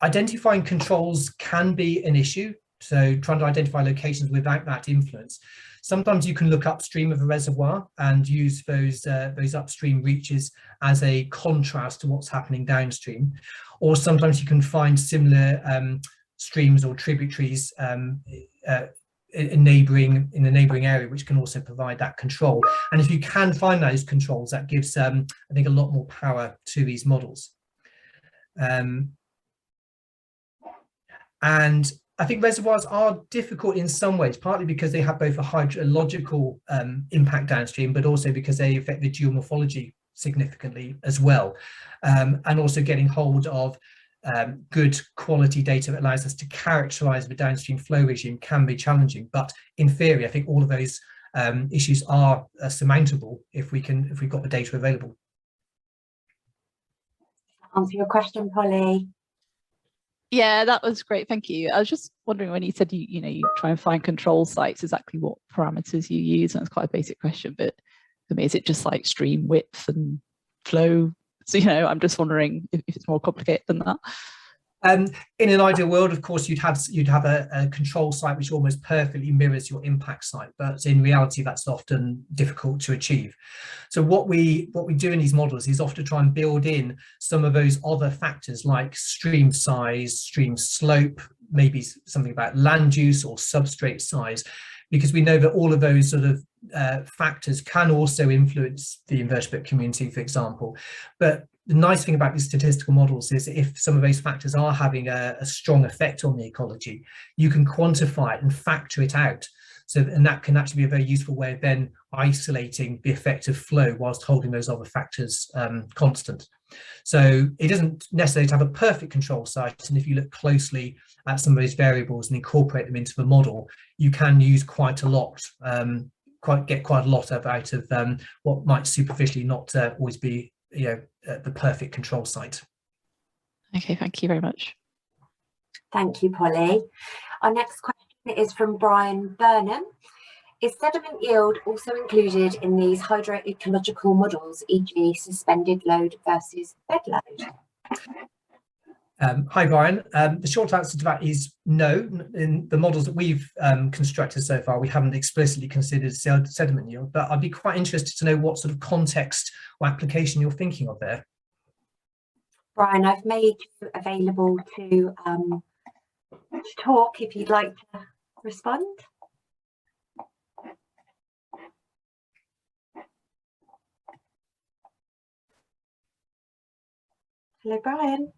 Identifying controls can be an issue, so trying to identify locations without that influence. Sometimes you can look upstream of a reservoir and use those upstream reaches as a contrast to what's happening downstream, or sometimes you can find similar streams or tributaries in a neighbouring area, which can also provide that control. And if you can find those controls, that gives I think a lot more power to these models. And I think reservoirs are difficult in some ways, partly because they have both a hydrological impact downstream, but also because they affect the geomorphology significantly as well. And also getting hold of good quality data that allows us to characterize the downstream flow regime can be challenging. But in theory, I think all of those issues are surmountable if we've got the data available. Answer your question, Polly. Yeah, that was great. Thank you. I was just wondering, when you said you try and find control sites, exactly what parameters you use. And it's quite a basic question, but for me, is it just like stream width and flow? So, I'm just wondering if it's more complicated than that. In an ideal world, of course, you'd have a control site which almost perfectly mirrors your impact site, but in reality, that's often difficult to achieve. So what we do in these models is often try and build in some of those other factors like stream size, stream slope, maybe something about land use or substrate size, because we know that all of those sort of factors can also influence the invertebrate community, for example. But the nice thing about these statistical models is if some of those factors are having a strong effect on the ecology, you can quantify it and factor it out. And that can actually be a very useful way of then isolating the effect of flow whilst holding those other factors constant. So it doesn't necessarily have a perfect control site, and if you look closely at some of those variables and incorporate them into the model, you can use quite a lot, get quite a lot out of what might superficially not always be the perfect control site. Okay, thank you very much. Thank you, Polly. Our next question is from Brian Burnham. Is sediment yield also included in these hydroecological models, e.g. suspended load versus bed load? Hi, Brian. The short answer to that is no. In the models that we've constructed so far, we haven't explicitly considered sediment yield, but I'd be quite interested to know what sort of context or application you're thinking of there. Brian, I've made you available to talk if you'd like to respond. Hello, Brian.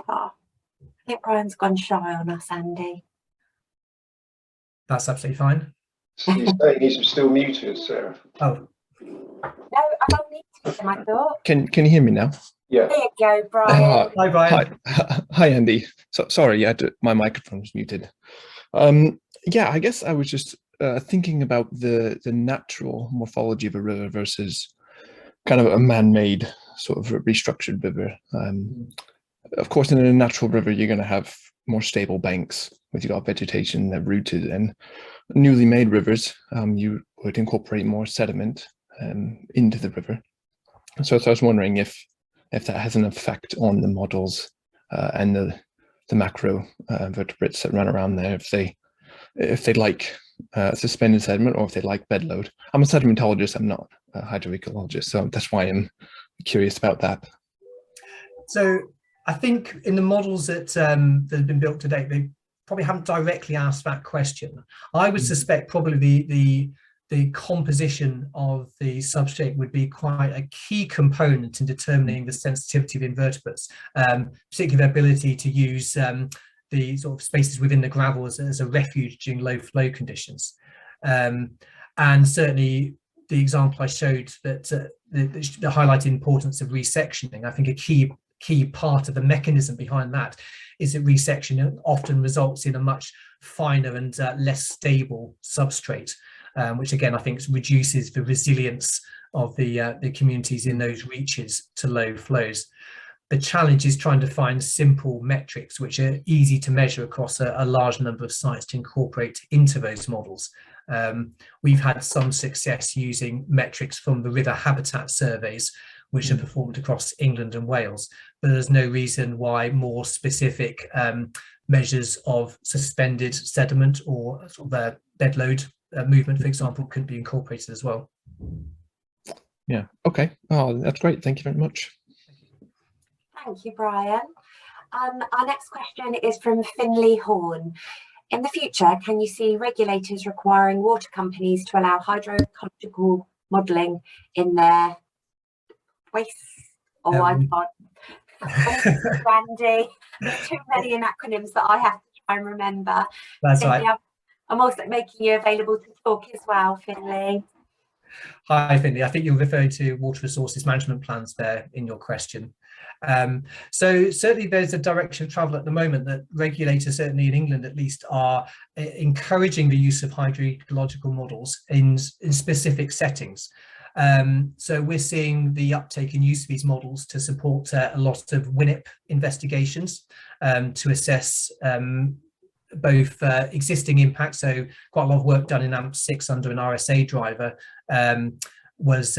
Oh, I think Brian's gone shy on us, Andy. That's absolutely fine. He's saying he's still muted, Sarah. Oh. No, I've unmuted him, I thought. Can you hear me now? Yeah. There you go, Brian. Hi, Brian. Hi, Andy. Sorry, my microphone was muted. Yeah, I guess I was just thinking about the natural morphology of a river versus kind of a man-made sort of restructured river. Of course, in a natural river, you're going to have more stable banks with your vegetation that rooted, and newly made rivers, you would incorporate more sediment into the river. So I was wondering if that has an effect on the models and the macro vertebrates that run around there, if they like suspended sediment or if they like bed load. I'm a sedimentologist, I'm not a hydroecologist, so that's why I'm curious about that. So I think in the models that have been built to date, they probably haven't directly asked that question. I would suspect probably the the composition of the substrate would be quite a key component in determining the sensitivity of invertebrates, particularly their ability to use the sort of spaces within the gravel as a refuge during low flow conditions. And certainly the example I showed that the highlighted importance of resectioning, I think a key part of the mechanism behind that is that resection often results in a much finer and less stable substrate, which again I think reduces the resilience of the communities in those reaches to low flows. The challenge is trying to find simple metrics which are easy to measure across a large number of sites to incorporate into those models. We've had some success using metrics from the river habitat surveys, which are performed across England and Wales, but there's no reason why more specific measures of suspended sediment or sort of bed load movement, for example, could be incorporated as well. Yeah, okay. Oh, that's great. Thank you very much. Thank you, Brian. Our next question is from Finley Horn. In the future, can you see regulators requiring water companies to allow hydroecological modelling in their waste? Oh, I'm not. Randy, there's too many acronyms that I have to try and remember. That's right. I'm also making you available to talk as well, Finley. Hi, Finley. I think you're referring to water resources management plans there in your question. So certainly there's a direction of travel at the moment that regulators, certainly in England at least, are encouraging the use of hydroecological models in specific settings. So we're seeing the uptake and use of these models to support a lot of WINIP investigations to assess both existing impacts. So quite a lot of work done in AMP6 under an RSA driver was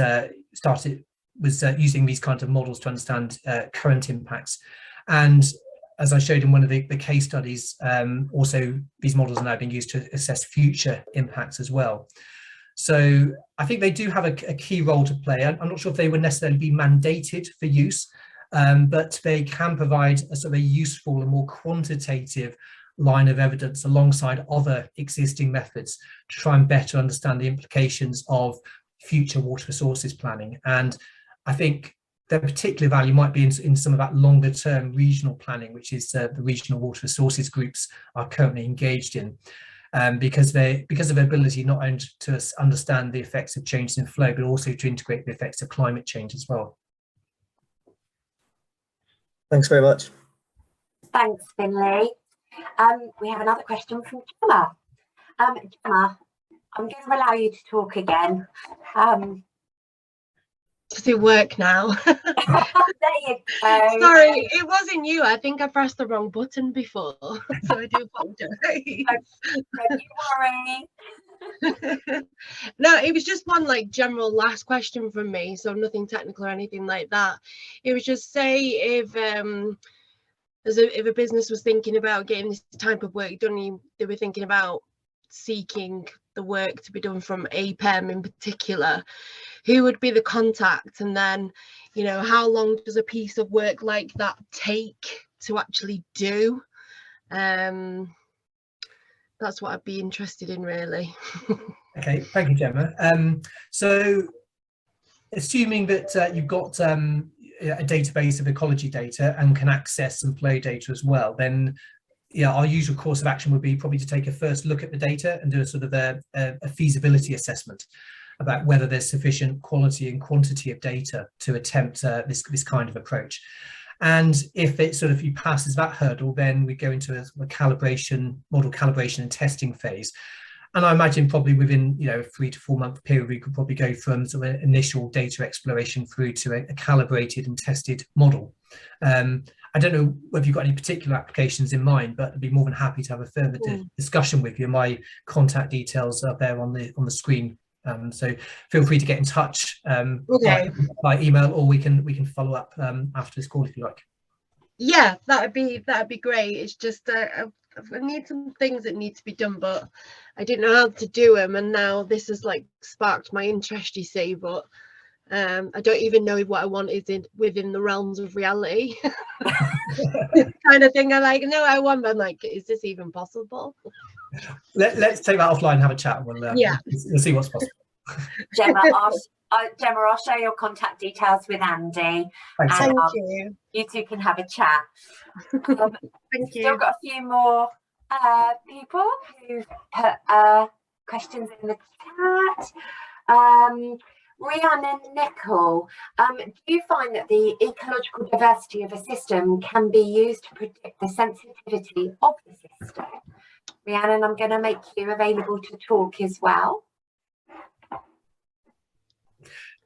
using these kinds of models to understand current impacts. And as I showed in one of the case studies, also these models are now being used to assess future impacts as well. So I think they do have a key role to play. I'm not sure if they would necessarily be mandated for use, but they can provide a sort of a useful and more quantitative line of evidence alongside other existing methods to try and better understand the implications of future water resources planning. And I think their particular value might be in some of that longer term regional planning, which is the regional water resources groups are currently engaged in, because of their ability not only to understand the effects of changes in flow, but also to integrate the effects of climate change as well. Thanks very much. Thanks, Finley. We have another question from Gemma. Gemma, I'm going to allow you to talk again. Does it work now? There you go. Sorry, it wasn't you. I think I pressed the wrong button before, so I do apologise. Don't you worry. No, it was just one like general last question from me, so nothing technical or anything like that. It was just say if a business was thinking about getting this type of work done, they were thinking about seeking the work to be done from APEM in particular, who would be the contact? And then, you know, how long does a piece of work like that take to actually do? That's what I'd be interested in, really. Okay, thank you, Gemma. So assuming that you've got a database of ecology data and can access some flow data as well, then yeah, our usual course of action would be probably to take a first look at the data and do a sort of a feasibility assessment about whether there's sufficient quality and quantity of data to attempt this kind of approach. And if you passes that hurdle, then we go into a model calibration and testing phase. And I imagine probably within, you know, a 3 to 4 month period, we could probably go from sort of initial data exploration through to a calibrated and tested model. I don't know whether you've got any particular applications in mind, but I'd be more than happy to have a further discussion with you. My contact details are there on the screen, so feel free to get in touch by email, or we can follow up after this call if you like. Yeah, that'd be great. It's just I need some things that need to be done, but I didn't know how to do them, and now this has like sparked my interest, you see, but I don't even know if what I want is within the realms of reality. Kind of thing. I like know I want, but I'm like, is this even possible? Let's take that offline and have a chat. We'll see what's possible. Gemma, Gemma, I'll share your contact details with Andy. Thanks. And, Thank you. you two can have a chat. Thank you. Still got a few more people who've put questions in the chat. Rhiannon Nicol, do you find that the ecological diversity of a system can be used to predict the sensitivity of the system? Rhiannon, I'm going to make you available to talk as well.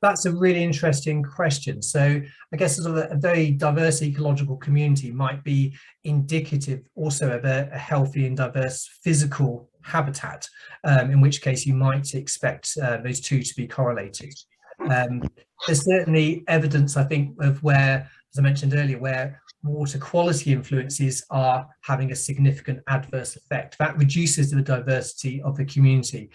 That's a really interesting question. So I guess sort of a very diverse ecological community might be indicative also of a healthy and diverse physical habitat, in which case you might expect those two to be correlated. There's certainly evidence, I think, of where, as I mentioned earlier, where water quality influences are having a significant adverse effect. That reduces the diversity of the community,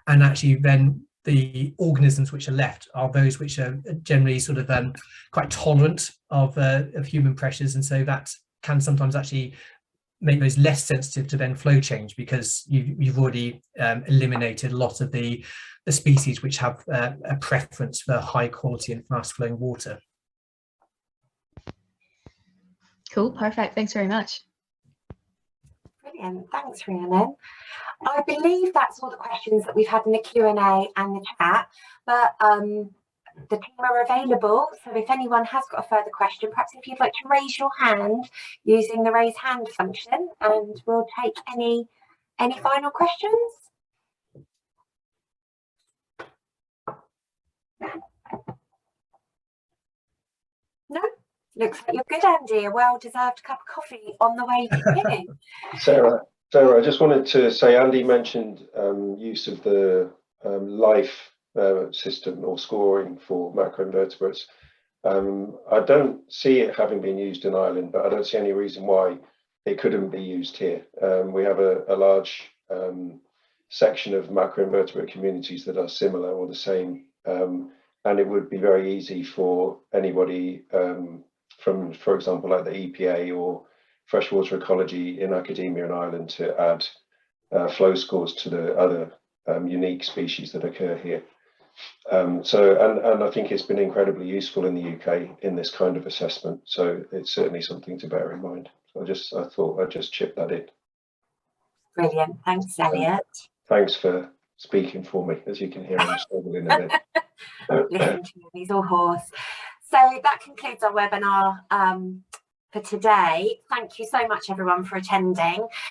and actually then the organisms which are left are those which are generally sort of quite tolerant of human pressures, and so that can sometimes actually make those less sensitive to then flow change, because you've already eliminated a lot of the species which have a preference for high quality and fast flowing water. Cool, perfect. Thanks very much. Brilliant, thanks Rhiannon. I believe that's all the questions that we've had in the Q&A and the chat, but the team are available, so if anyone has got a further question, perhaps if you'd like to raise your hand using the raise hand function, and we'll take any final questions. No? Looks like you're good, Andy. A well-deserved cup of coffee on the way to you. Sarah, I just wanted to say, Andy mentioned use of the life system or scoring for macroinvertebrates. I don't see it having been used in Ireland, but I don't see any reason why it couldn't be used here. We have a large section of macroinvertebrate communities that are similar or the same, and it would be very easy for anybody from, for example, like the EPA or freshwater ecology in academia in Ireland to add flow scores to the other unique species that occur here. And I think it's been incredibly useful in the UK in this kind of assessment. So it's certainly something to bear in mind. So I thought I'd just chip that in. Brilliant, thanks Elliot. Thanks for speaking for me. As you can hear, I'm struggling a bit. Listen to him, he's all hoarse. So that concludes our webinar for today. Thank you so much everyone for attending.